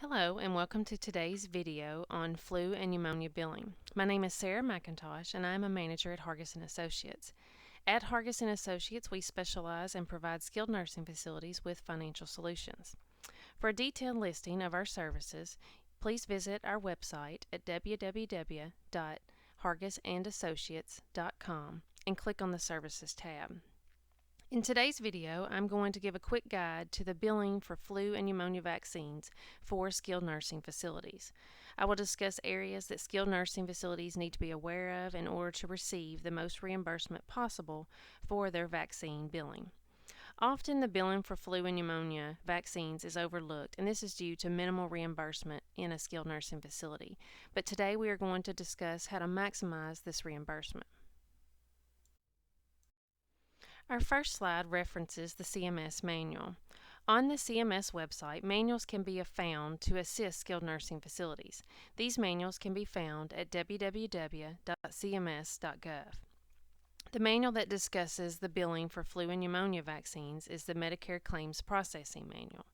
Hello and welcome to today's video on flu and pneumonia billing. My name is Sarah McIntosh and I am a manager at Hargis & Associates. At Hargis & Associates, we specialize and provide skilled nursing facilities with financial solutions. For a detailed listing of our services, please visit our website at www.hargisandassociates.com and click on the Services tab. In today's video, I'm going to give a quick guide to the billing for flu and pneumonia vaccines for skilled nursing facilities. I will discuss areas that skilled nursing facilities need to be aware of in order to receive the most reimbursement possible for their vaccine billing. Often the billing for flu and pneumonia vaccines is overlooked, and this is due to minimal reimbursement in a skilled nursing facility. But today we are going to discuss how to maximize this reimbursement. Our first slide references the CMS Manual. On the CMS website, manuals can be found to assist skilled nursing facilities. These manuals can be found at www.cms.gov. The manual that discusses the billing for flu and pneumonia vaccines is the Medicare Claims Processing Manual.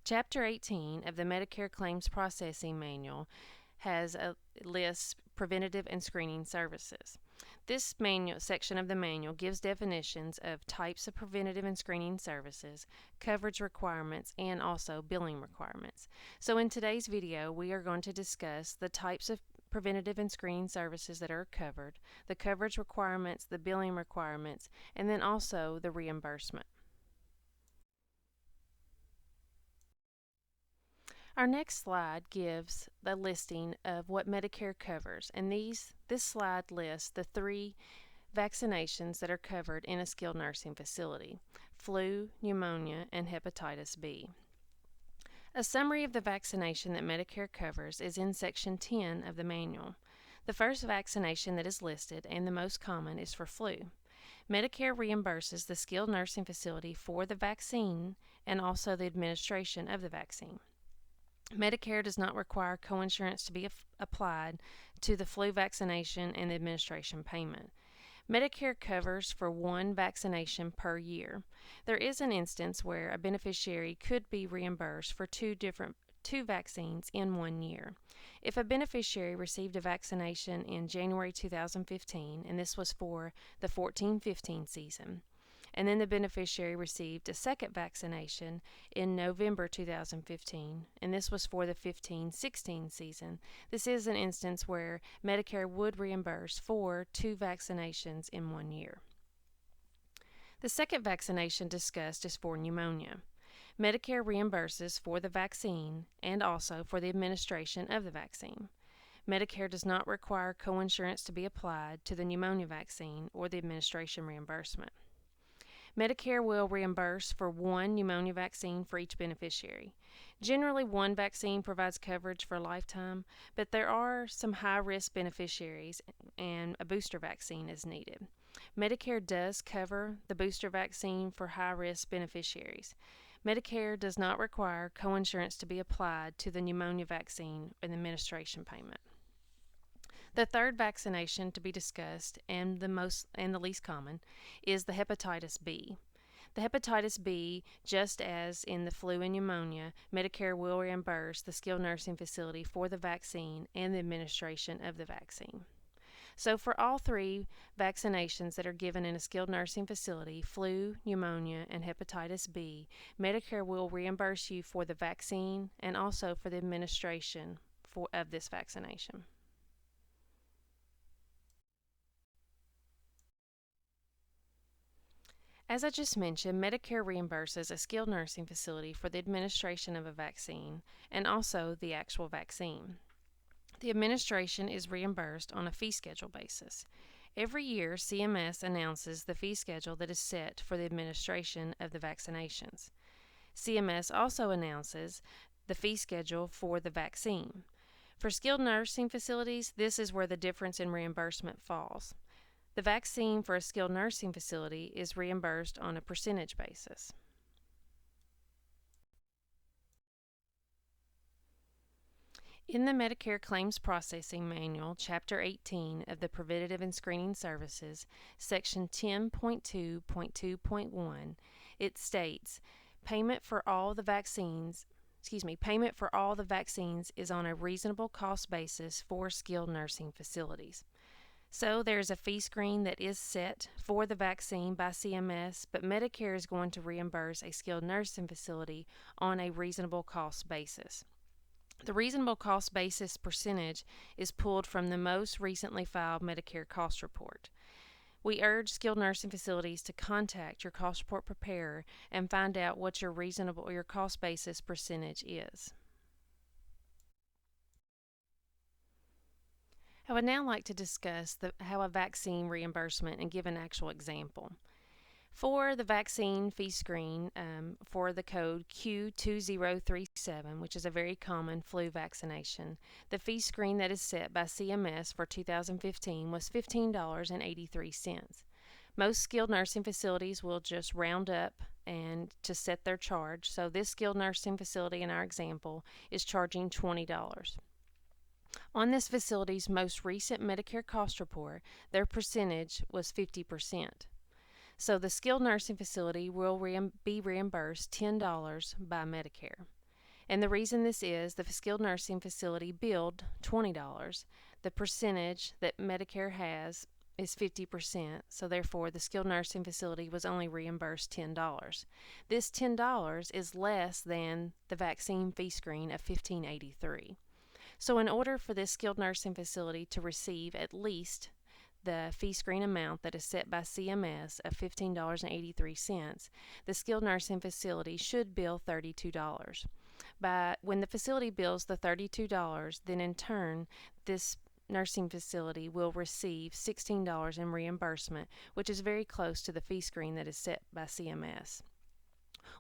Chapter 18 of the Medicare Claims Processing Manual has a list preventative and screening services. This section of the manual gives definitions of types of preventative and screening services, coverage requirements, and also billing requirements. So in today's video, we are going to discuss the types of preventative and screening services that are covered, the coverage requirements, the billing requirements, and then also the reimbursement. Our next slide gives the listing of what Medicare covers, and this slide lists the three vaccinations that are covered in a skilled nursing facility: flu, pneumonia, and hepatitis B. A summary of the vaccination that Medicare covers is in Section 10 of the manual. The first vaccination that is listed, and the most common, is for flu. Medicare reimburses the skilled nursing facility for the vaccine and also the administration of the vaccine. Medicare does not require coinsurance to be applied to the flu vaccination and the administration payment. Medicare covers for one vaccination per year. There is an instance where a beneficiary could be reimbursed for two vaccines in 1 year. If a beneficiary received a vaccination in January 2015, and this was for the 14-15 season, and then the beneficiary received a second vaccination in November 2015, and this was for the 15-16 season. This is an instance where Medicare would reimburse for two vaccinations in 1 year. The second vaccination discussed is for pneumonia. Medicare reimburses for the vaccine and also for the administration of the vaccine. Medicare does not require coinsurance to be applied to the pneumonia vaccine or the administration reimbursement. Medicare will reimburse for one pneumonia vaccine for each beneficiary. Generally, one vaccine provides coverage for a lifetime, but there are some high-risk beneficiaries and a booster vaccine is needed. Medicare does cover the booster vaccine for high-risk beneficiaries. Medicare does not require coinsurance to be applied to the pneumonia vaccine or the administration payment. The third vaccination to be discussed, and the least common, is the hepatitis B. The hepatitis B, just as in the flu and pneumonia, Medicare will reimburse the skilled nursing facility for the vaccine and the administration of the vaccine. So for all three vaccinations that are given in a skilled nursing facility, flu, pneumonia, and hepatitis B, Medicare will reimburse you for the vaccine and also for the administration of this vaccination. As I just mentioned, Medicare reimburses a skilled nursing facility for the administration of a vaccine and also the actual vaccine. The administration is reimbursed on a fee schedule basis. Every year, CMS announces the fee schedule that is set for the administration of the vaccinations. CMS also announces the fee schedule for the vaccine. For skilled nursing facilities, this is where the difference in reimbursement falls. The vaccine for a skilled nursing facility is reimbursed on a percentage basis. In the Medicare Claims Processing Manual, Chapter 18 of the Preventative and Screening Services, Section 10.2.2.1, it states, payment for all the vaccines payment for all the vaccines is on a reasonable cost basis for skilled nursing facilities. So there's a fee screen that is set for the vaccine by CMS, but Medicare is going to reimburse a skilled nursing facility on a reasonable cost basis. The reasonable cost basis percentage is pulled from the most recently filed Medicare cost report. We urge skilled nursing facilities to contact your cost report preparer and find out what your cost basis percentage is. I would now like to discuss how a vaccine reimbursement and give an actual example. For the vaccine fee screen for the code Q2037, which is a very common flu vaccination, the fee screen that is set by CMS for 2015 was $15.83. Most skilled nursing facilities will just round up and to set their charge. So this skilled nursing facility in our example is charging $20. On this facility's most recent Medicare cost report, their percentage was 50%. So the skilled nursing facility will be reimbursed $10 by Medicare. And the reason this is, the skilled nursing facility billed $20. The percentage that Medicare has is 50%, so therefore the skilled nursing facility was only reimbursed $10. This $10 is less than the vaccine fee screen of $15.83. So in order for this skilled nursing facility to receive at least the fee screen amount that is set by CMS of $15.83, the skilled nursing facility should bill $32. When the facility bills the $32, then in turn, this nursing facility will receive $16 in reimbursement, which is very close to the fee screen that is set by CMS.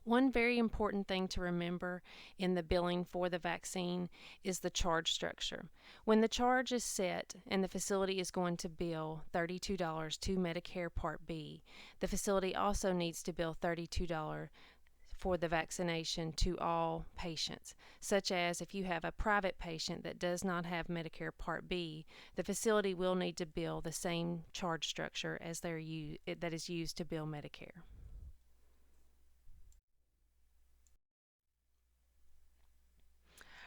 One very important thing to remember in the billing for the vaccine is the charge structure. When the charge is set and the facility is going to bill $32 to Medicare Part B, the facility also needs to bill $32 for the vaccination to all patients, such as if you have a private patient that does not have Medicare Part B, the facility will need to bill the same charge structure as that is used to bill Medicare.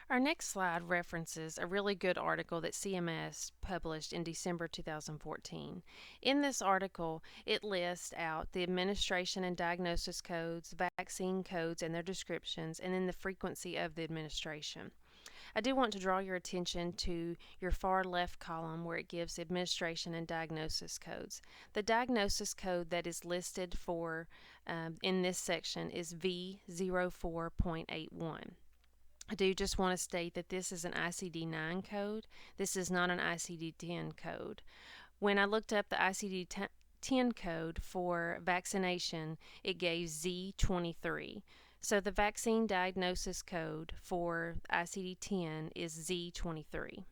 Our next slide references a really good article that CMS published in December 2014. In this article, it lists out the administration and diagnosis codes, vaccine codes and their descriptions, and then the frequency of the administration. I do want to draw your attention to your far left column where it gives administration and diagnosis codes. The diagnosis code that is listed for in this section is V04.81. I do just want to state that this is an ICD-9 code. This is not an ICD-10 code. When I looked up the ICD-10 code for vaccination, it gave Z23. So the vaccine diagnosis code for ICD-10 is Z23.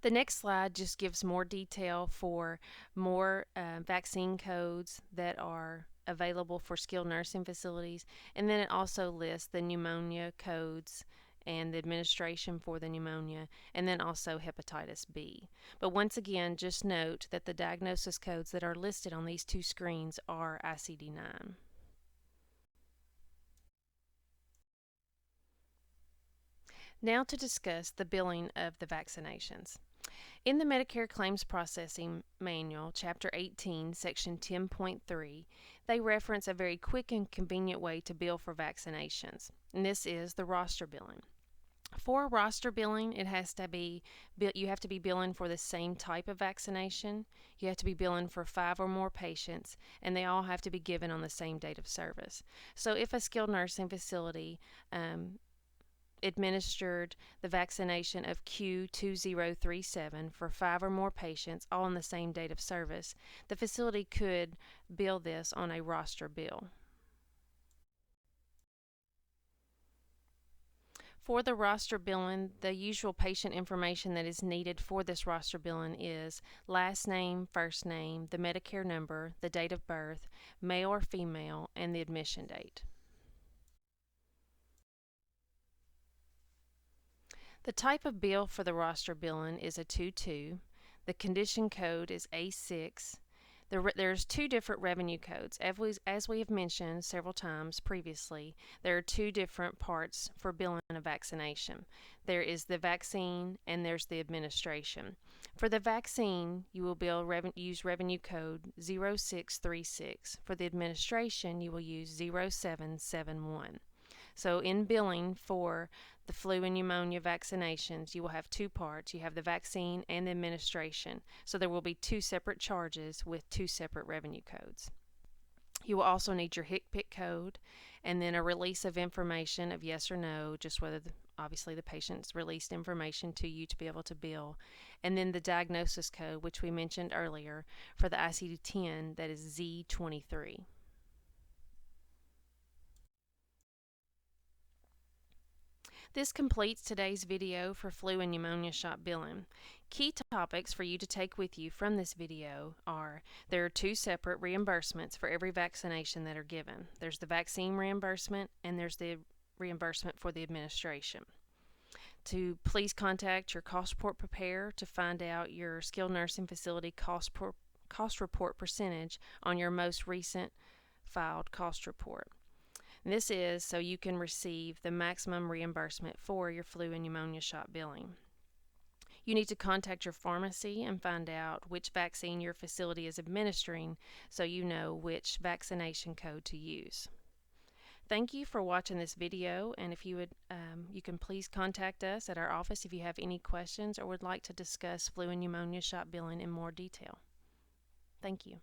The next slide just gives more detail for more vaccine codes that are available for skilled nursing facilities, and then it also lists the pneumonia codes and the administration for the pneumonia, and then also hepatitis B. But once again, just note that the diagnosis codes that are listed on these two screens are ICD-9. Now to discuss the billing of the vaccinations. In the Medicare Claims Processing Manual, Chapter 18, Section 10.3, they reference a very quick and convenient way to bill for vaccinations, and this is the roster billing. For roster billing, you have to be billing for the same type of vaccination. You have to be billing for 5 or more patients, and they all have to be given on the same date of service. So if a skilled nursing facility administered the vaccination of Q2037 for 5 or more patients, all on the same date of service, the facility could bill this on a roster bill. For the roster billing, the usual patient information that is needed for this roster billing is last name, first name, the Medicare number, the date of birth, male or female, and the admission date. The type of bill for the roster billing is a 2-2. The condition code is A6. There's two different revenue codes. As we have mentioned several times previously, there are two different parts for billing a vaccination. There is the vaccine and there's the administration. For the vaccine, you will use revenue code 0636. For the administration, you will use 0771. So in billing for the flu and pneumonia vaccinations, you will have two parts. You have the vaccine and the administration. So there will be two separate charges with two separate revenue codes. You will also need your HCPC code and then a release of information of yes or no, just whether obviously the patient's released information to you to be able to bill, and then the diagnosis code, which we mentioned earlier, for the ICD-10, that is Z23. This completes today's video for flu and pneumonia shot billing. Key topics for you to take with you from this video are: there are two separate reimbursements for every vaccination that are given. There's the vaccine reimbursement and there's the reimbursement for the administration. To please contact your cost report preparer to find out your skilled nursing facility cost report percentage on your most recent filed cost report. This is so you can receive the maximum reimbursement for your flu and pneumonia shot billing. You need to contact your pharmacy and find out which vaccine your facility is administering so you know which vaccination code to use. Thank you for watching this video, and if you would, you can please contact us at our office if you have any questions or would like to discuss flu and pneumonia shot billing in more detail. Thank you.